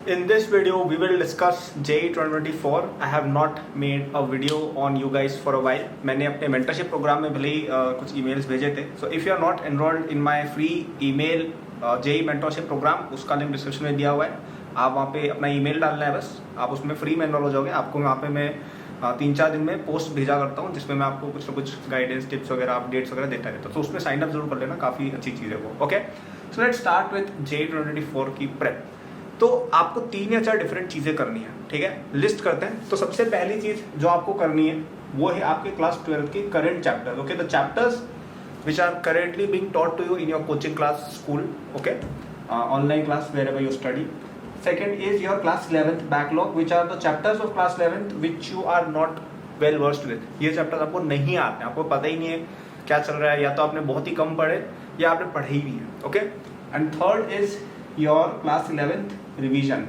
In this video, we will discuss JEE 2024. I have not made a video on you guys for a while. मैंने अपने mentorship program में भले ही कुछ emails भेजे थे. So if you are not enrolled in my free email JEE mentorship program, उसका link description में दिया हुआ है. आप वहाँ पे अपना ईमेल डालना है बस. आप उसमें फ्री में एनरोल हो जाओगे. आपको वहाँ पे मैं 3-4 दिन में पोस्ट भेजा करता हूँ जिसमें मैं आपको कुछ ना कुछ गाइडेंस टिप्स वगैरह अपडेट्स वगैरह देता रहता हूँ. तो उसमें साइन अप जरूर कर लेना, काफ़ी अच्छी चीज़ है वो. Okay, so let's start with JEE 2024 की प्रेप. तो आपको 3 या 4 डिफरेंट चीज़ें करनी है. ठीक है, लिस्ट करते हैं. तो सबसे पहली चीज़ जो आपको करनी है वो है आपके क्लास 12 के current chapters. Okay, the chapters which are currently being taught to you in your coaching class school. Okay, online class wherever you study. Second is your class 11th backlog, which are the chapters of class 11th which you are not well versed with. ये chapters आपको नहीं आते हैं, आपको पता ही नहीं है क्या चल रहा है, या तो आपने बहुत ही कम पढ़े या आपने पढ़े ही नहीं है. Okay, and third is your class 11th revision.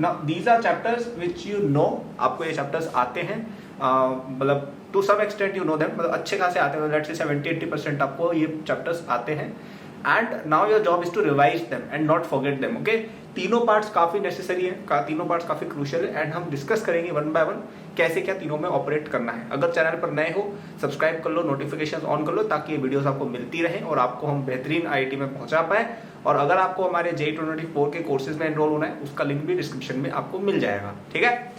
Now these are chapters which you know, आपको ये chapters आते हैं, मतलब to some extent you know them, मतलब अच्छे खासे आते हैं. Let's say 70-80% आपको ये chapters आते हैं. And now your job is to revise them and not forget them. Okay, तीनों पार्ट्स काफ़ी नेसेसरी है, तीनों पार्ट्स काफ़ी क्रूशियल है, एंड हम डिस्कस करेंगे वन बाय वन कैसे क्या तीनों में ऑपरेट करना है. अगर चैनल पर नए हो सब्सक्राइब कर लो, नोटिफिकेशंस ऑन कर लो ताकि ये वीडियोस आपको मिलती रहे और आपको हम बेहतरीन IIT में पहुंचा पाए. और अगर आपको हमारे JEE 2024 के कोर्सेज में एनरोल होना है उसका लिंक भी डिस्क्रिप्शन में आपको मिल जाएगा. ठीक है,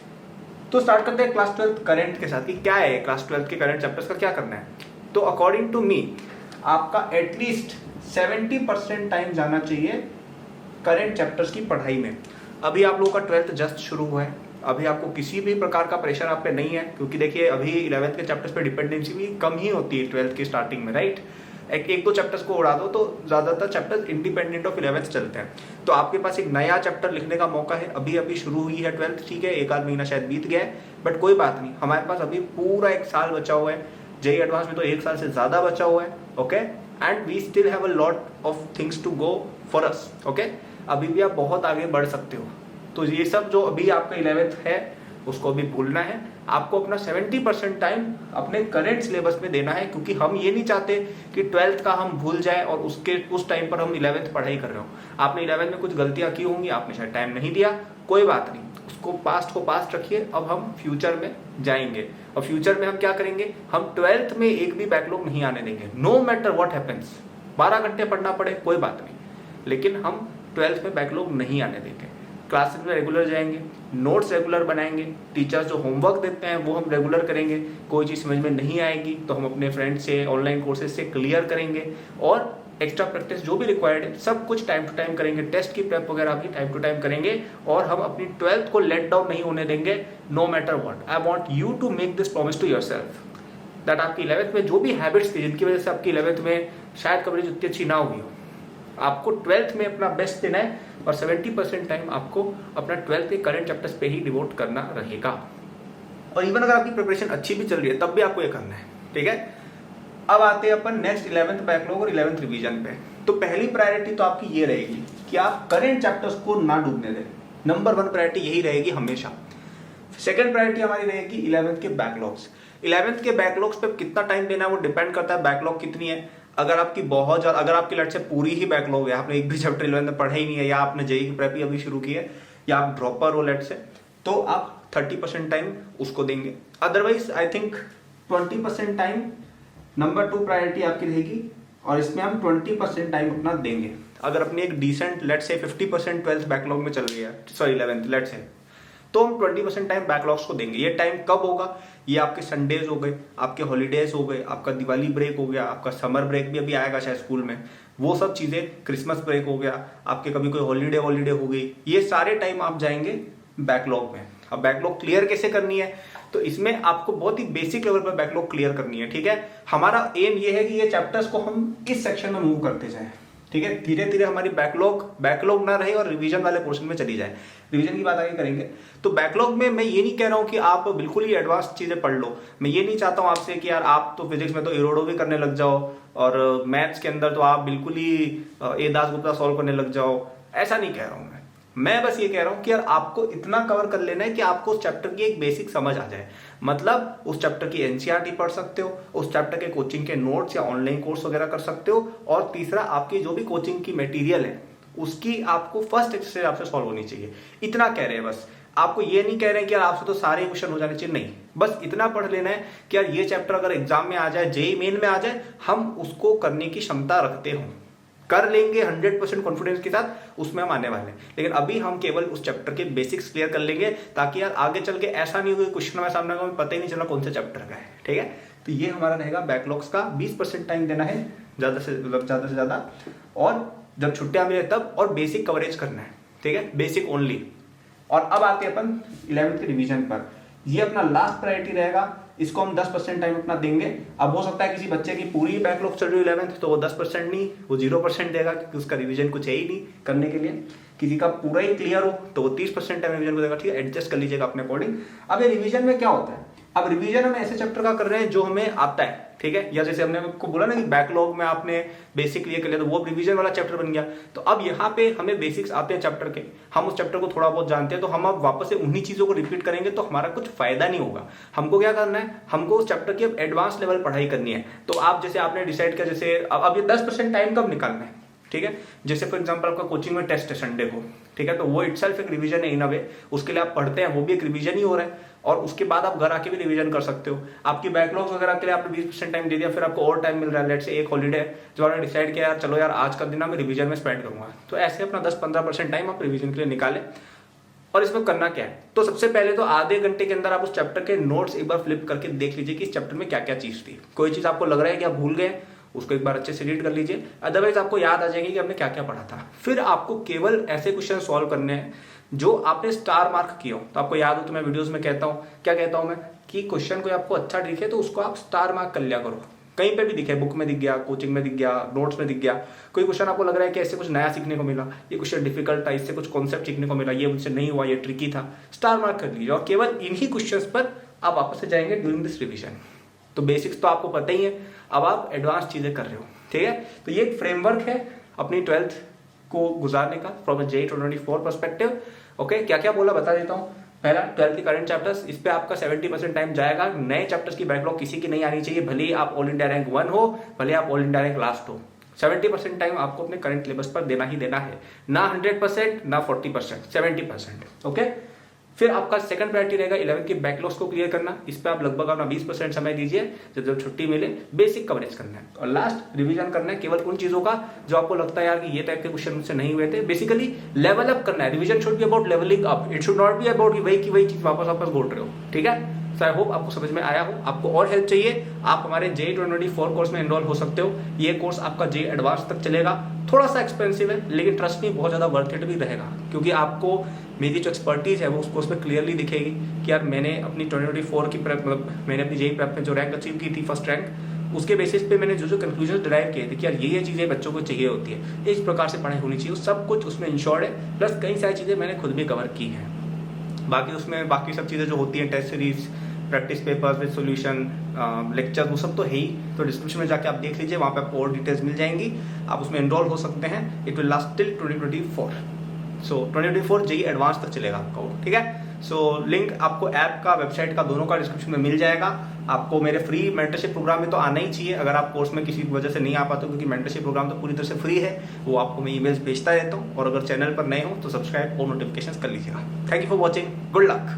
तो स्टार्ट करते हैं क्लास 12 करंट के साथ कि क्या है क्लास 12 के करंट चैप्टर्स का क्या करना है. तो अकॉर्डिंग टू मी आपका एटलीस्ट 70% टाइम जाना चाहिए करंट चैप्टर्स की पढ़ाई में. अभी आप लोगों का 12th जस्ट शुरू हुआ है, अभी आपको किसी भी प्रकार का प्रेशर आप पे नहीं है, क्योंकि देखिए अभी 11th के चैप्टर्स पे डिपेंडेंसी भी कम ही होती है 12th की स्टार्टिंग में, राइट. एक दो चैप्टर्स को उड़ा दो तो ज़्यादातर चैप्टर्स इंडिपेंडेंट ऑफ 11th चलते हैं. तो आपके पास एक नया चैप्टर लिखने का मौका है. अभी अभी शुरू हुई है 12th, ठीक है, 1 आध महीना शायद बीत गया है, बट कोई बात नहीं, हमारे पास अभी पूरा 1 साल बचा हुआ है. JEE एडवांस में तो 1 साल से ज़्यादा बचा हुआ है. Okay, and we still have a lot of things to go for us. Okay, अभी भी आप बहुत आगे बढ़ सकते हो. तो ये सब जो अभी आपका 11th है उसको भी भूलना है. आपको अपना 70% टाइम अपने करंट सिलेबस में देना है, क्योंकि हम ये नहीं चाहते कि 12th का हम भूल जाए और उस टाइम पर हम 11th पढ़ाई कर रहे हो. आपने 11th में कुछ गलतियां की होंगी, आपने शायद टाइम नहीं दिया, कोई बात नहीं, उसको पास्ट रखिए. अब हम फ्यूचर में जाएंगे और फ्यूचर में हम क्या करेंगे, हम 12th में एक भी बैकलॉग नहीं आने देंगे. नो मैटर व्हाट हैपेंस, 12 घंटे पढ़ना पड़े कोई बात नहीं, लेकिन हम 12th में बैकलॉग नहीं आने देंगे. क्लासेस में रेगुलर जाएंगे, नोट्स रेगुलर बनाएंगे, टीचर्स जो होमवर्क देते हैं वो हम रेगुलर करेंगे. कोई चीज़ समझ में नहीं आएगी तो हम अपने फ्रेंड से ऑनलाइन कोर्सेज से क्लियर करेंगे, और एक्स्ट्रा प्रैक्टिस जो भी रिक्वायर्ड है सब कुछ टाइम टू टाइम करेंगे. टेस्ट की प्रेप वगैरह भी टाइम टू टाइम करेंगे, और हम अपनी 12th को लेट डाउन नहीं होने देंगे. No matter what, I want you to make this promise to yourself that आपकी 11th में जो भी हैबिट्स थी जिनकी वजह से आपकी 11th में शायद कवरेज उतनी अच्छी ना हुई हो, आपको 12th में अपना बेस्ट देना है, और 70% टाइम आपको अपना 12th के करंट चैप्टर्स पे ही डिवोट करना रहेगा. और इवन अगर आपकी प्रिपरेशन अच्छी भी चल रही है तब भी आपको ये करना है. ठीक है, अब आते हैं अपन नेक्स्ट 11th बैकलॉग और 11th रिवीजन पे. तो पहली प्रायोरिटी तो आपकी ये रहेगी कि आप करंट चैप्टर्स को ना डूबने दें. नंबर 1 प्रायोरिटी यही रहेगी हमेशा. सेकेंड प्रायोरिटी हमारी रहेगी 11th के बैकलॉग्स. 11th के बैकलॉग्स पे कितना टाइम देना है वो डिपेंड करता है बैकलॉग कितनी है. अगर आपकी बहुत ज़्यादा, अगर आपकी लेट से पूरी ही बैकलॉग है, आपने एक भी चैप्टर 11th में पढ़ा ही नहीं है, या आपने JEE की प्रेप ही अभी शुरू की है, या आप ड्रॉपर हो लेट से, तो आप 30% टाइम उसको देंगे. Otherwise I think 20% time number 2 priority आपकी रहेगी, और इसमें हम 20% टाइम अपना देंगे. अगर अपनी एक डिसेंट लेट से 50% 12th बैकलॉग में चल रही है, सॉरी 11th लेट से, तो हम 20% टाइम बैकलॉग्स को देंगे. ये टाइम कब होगा, ये आपके संडेज हो गए, आपके हॉलीडेज हो गए, आपका दिवाली ब्रेक हो गया, आपका समर ब्रेक भी अभी आएगा शायद स्कूल में, वो सब चीज़ें, क्रिसमस ब्रेक हो गया, आपके कभी कोई हॉलीडे हो गई, ये सारे टाइम आप जाएंगे बैकलॉग में. अब बैकलॉग क्लियर कैसे करनी है, तो इसमें आपको बहुत ही बेसिक लेवल पर बैकलॉग क्लियर करनी है. ठीक है, हमारा एम ये है कि ये चैप्टर्स को हम इस सेक्शन में मूव करते जाएं. ठीक है, धीरे धीरे हमारी बैकलॉग ना रहे और रिवीजन वाले पोर्शन में चली जाए. रिवीजन की बात आगे करेंगे. तो बैकलॉग में मैं ये नहीं कह रहा हूँ कि आप बिल्कुल ही एडवांस चीजें पढ़ लो. मैं ये नहीं चाहता हूँ आपसे कि यार आप तो फिजिक्स में तो इरोडो भी करने लग जाओ, और मैथ्स के अंदर तो आप बिल्कुल ही ए दासगुप्ता सॉल्व करने लग जाओ. ऐसा नहीं कह रहा हूँ मैं बस ये कह रहा हूँ कि यार आपको इतना कवर कर लेना है कि आपको उस चैप्टर की एक बेसिक समझ आ जाए. मतलब उस चैप्टर की NCERT पढ़ सकते हो, उस चैप्टर के कोचिंग के नोट्स या ऑनलाइन कोर्स वगैरह कर सकते हो, और तीसरा आपकी जो भी कोचिंग की मटेरियल है उसकी आपको फर्स्ट एक्सरसाइज आपसे सॉल्व होनी चाहिए। इतना कह रहे हैं बस, आपको ये नहीं कह रहे हैं कि यार आपसे तो सारे क्वेश्चन हो जाने चाहिए, नहीं, बस इतना पढ़ लेना है कि यार ये चैप्टर अगर एग्जाम में आ जाए, जेईई मेन में आ जाए, हम उसको करने की क्षमता रखते हो, कर लेंगे 100% कॉन्फिडेंस के साथ, उसमें हम आने वाले हैं। लेकिन अभी हम केवल उस चैप्टर के बेसिक्स क्लियर कर लेंगे, ताकि यार आगे चल के ऐसा नहीं हो कि क्वेश्चन हमारे सामने हमें पता ही नहीं चला कौन सा चैप्टर का है। ठीक है, तो ये हमारा रहेगा बैकलॉग्स का। 20% टाइम देना है ज्यादा से ज्यादा, और जब छुट्टियां मिले तब, और बेसिक कवरेज करना है। ठीक है, बेसिक ओनली। और अब आते हैं अपन 11th के रिवीजन पर। ये अपना लास्ट प्रायोरिटी रहेगा, इसको हम 10% टाइम अपना देंगे। अब हो सकता है किसी बच्चे की पूरी बैकलॉग चल रही है 11th, तो वो 10% नहीं, वो 0% देगा, क्योंकि उसका रिवीजन कुछ है ही नहीं करने के लिए। किसी का पूरा ही क्लियर हो तो वो 30% टाइम रिवीजन को देगा। ठीक है, एडजस्ट कर लीजिएगा अपने अकॉर्डिंग। अब ये रिवीजन में क्या होता है, अब रिवीजन हम ऐसे चैप्टर का कर रहे हैं जो हमें आता है। ठीक है, या जैसे हमने आपको बोला ना कि बैकलॉग में आपने बेसिक क्लियर कर लिया, तो वो रिवीजन वाला चैप्टर बन गया। तो अब यहाँ पे हमें बेसिक्स आते हैं चैप्टर के, हम उस चैप्टर को थोड़ा बहुत जानते हैं, तो हम अब वापस से उन्हीं चीजों को रिपीट करेंगे तो हमारा कुछ फायदा नहीं होगा। हमको क्या करना है, हमको उस चैप्टर की अब एडवांस लेवल पढ़ाई करनी है। तो आप जैसे आपने डिसाइड किया, जैसे अब ये 10% टाइम कब निकालना है। ठीक है, जैसे फॉर एग्जांपल आपका कोचिंग में टेस्ट है संडे को, ठीक है, तो वो इटसेल्फ एक रिवीजन है इन अ वे, उसके लिए आप पढ़ते हैं, वो भी एक रिवीजन ही हो रहा है। और उसके बाद आप घर आके भी रिवीजन कर सकते हो। आपकी बैकलॉग्स वगैरह के लिए आपने 20% टाइम दे दिया, फिर आपको और टाइम मिल रहा है, लेट्स से एक हॉलीडे जो आपने डिसाइड किया यार चलो यार आज का दिन मैं रिवीजन में स्पेंड करूंगा, तो ऐसे अपना 10-15% टाइम आप रिवीजन के लिए निकालें। और इसमें करना क्या है, तो सबसे पहले तो आधे घंटे के अंदर आप उस चैप्टर के नोट्स एक बार फ्लिप करके देख लीजिए कि इस चैप्टर में क्या क्या चीज थी। कोई चीज आपको लग रहा है कि आप भूल गए, उसको एक बार अच्छे से रीड कर लीजिए, अदरवाइज आपको याद आ जाएगी कि हमने क्या क्या पढ़ा था। फिर आपको केवल ऐसे क्वेश्चन सॉल्व करने हैं जो आपने स्टार मार्क किया हो। तो आपको याद हो तो मैं वीडियोस में कहता हूँ, क्या कहता हूँ मैं, कि क्वेश्चन कोई आपको अच्छा दिखे तो उसको आप स्टार मार्क कर लिया करो। कहीं पे भी दिखे, बुक में दिख गया, कोचिंग में दिख गया, नोट्स में दिख गया, कोई क्वेश्चन आपको लग रहा है कि ऐसे कुछ नया सीखने को मिला, ये क्वेश्चन डिफिकल्ट था, इससे कुछ कॉन्सेप्ट सीखने को मिला, ये मुझसे नहीं हुआ, ये ट्रिकी था, स्टार मार्क कर लीजिए। और केवल इन्हीं क्वेश्चंस पर आप वापस से जाएंगे ड्यूरिंग दिस रिविजन। तो बेसिक्स तो आपको पता ही है, अब आप एडवांस चीजें कर रहे हो। ठीक है, तो ये एक फ्रेमवर्क है अपनी 12th को गुजारने का फ्रॉम जेईई 2024 पर्सपेक्टिव। ओके, क्या क्या बोला बता देता हूँ। पहला 12th के करंट चैप्टर्स, इस पे आपका 70% टाइम जाएगा। नए चैप्टर्स की बैकलॉग किसी की नहीं आनी चाहिए, भले ही आप ऑल इंडिया रैंक 1 हो, भले आप ऑल इंडिया रैंक लास्ट हो। 70% टाइम आपको अपने करंट सिलेबस पर देना ही देना है, ना 100% ना 40%, 70%। ओके, फिर आपका सेकंड प्रायोरिटी रहेगा 11th के बैकलॉग्स को क्लियर करना। इस पे आप लगभग अपना 20% समय दीजिए, जब छुट्टी मिले बेसिक कवरेज करना है। और लास्ट रिवीजन करना है केवल उन चीजों का जो आपको लगता है यार कि ये टाइप के क्वेश्चन मुझसे नहीं हुए थे। बेसिकली लेवल अप करना है। Revision should be about levelling up, it should not be about वही की वही चीज वापस घोट रहे हो। ठीक है, सो आई होप आपको समझ में आया हो। आपको और हेल्प चाहिए, आप हमारे जेईई 2024 कोर्स में एनरोल हो सकते हो। ये कोर्स आपका जेईई एडवांस तक चलेगा, थोड़ा सा एक्सपेंसिव है, लेकिन ट्रस्ट मी बहुत ज्यादा वर्थ इट भी रहेगा, क्योंकि आपको मेरी जो एक्सपर्टीज है वो उस कोर्स में क्लियरली दिखेगी कि यार मैंने अपनी 2024 की प्रेप, मतलब मैंने अपनी जेईई प्रेप में जो रैंक अचीव की थी, फर्स्ट रैंक, उसके बेसिस पे मैंने जो कंक्लूजन डिराइव किए थे कि यार ये चीजें बच्चों को चाहिए होती है, इस प्रकार से पढ़ाई होनी चाहिए, सब कुछ उसमें इंश्योर्ड है। प्लस कई सारी चीजें मैंने खुद भी कवर की हैं। बाकी उसमें बाकी सब चीजें जो होती हैं, test series, practice papers with solution, lecture, वो सब तो है ही। तो डिस्क्रिप्शन में जाके आप देख लीजिए, वहाँ पे आपको और डिटेल्स मिल जाएंगी, आप उसमें एनरोल हो सकते हैं। It will last till 2024। So 2024 JEE advance तक चलेगा आपका वो। ठीक है, सो लिंक आपको ऐप का, वेबसाइट का, दोनों का डिस्क्रिप्शन में मिल जाएगा। आपको मेरे फ्री मेंटरशिप प्रोग्राम में तो आना ही चाहिए, अगर आप कोर्स में किसी वजह से नहीं आ पाते, क्योंकि मेंटरशिप प्रोग्राम तो पूरी तरह से फ्री है, वो आपको मैं ईमेल्स भेजता रहता हूँ। और अगर चैनल पर नए हो तो सब्सक्राइब और नोटिफिकेशन कर लीजिएगा। Thank you for watching, good luck.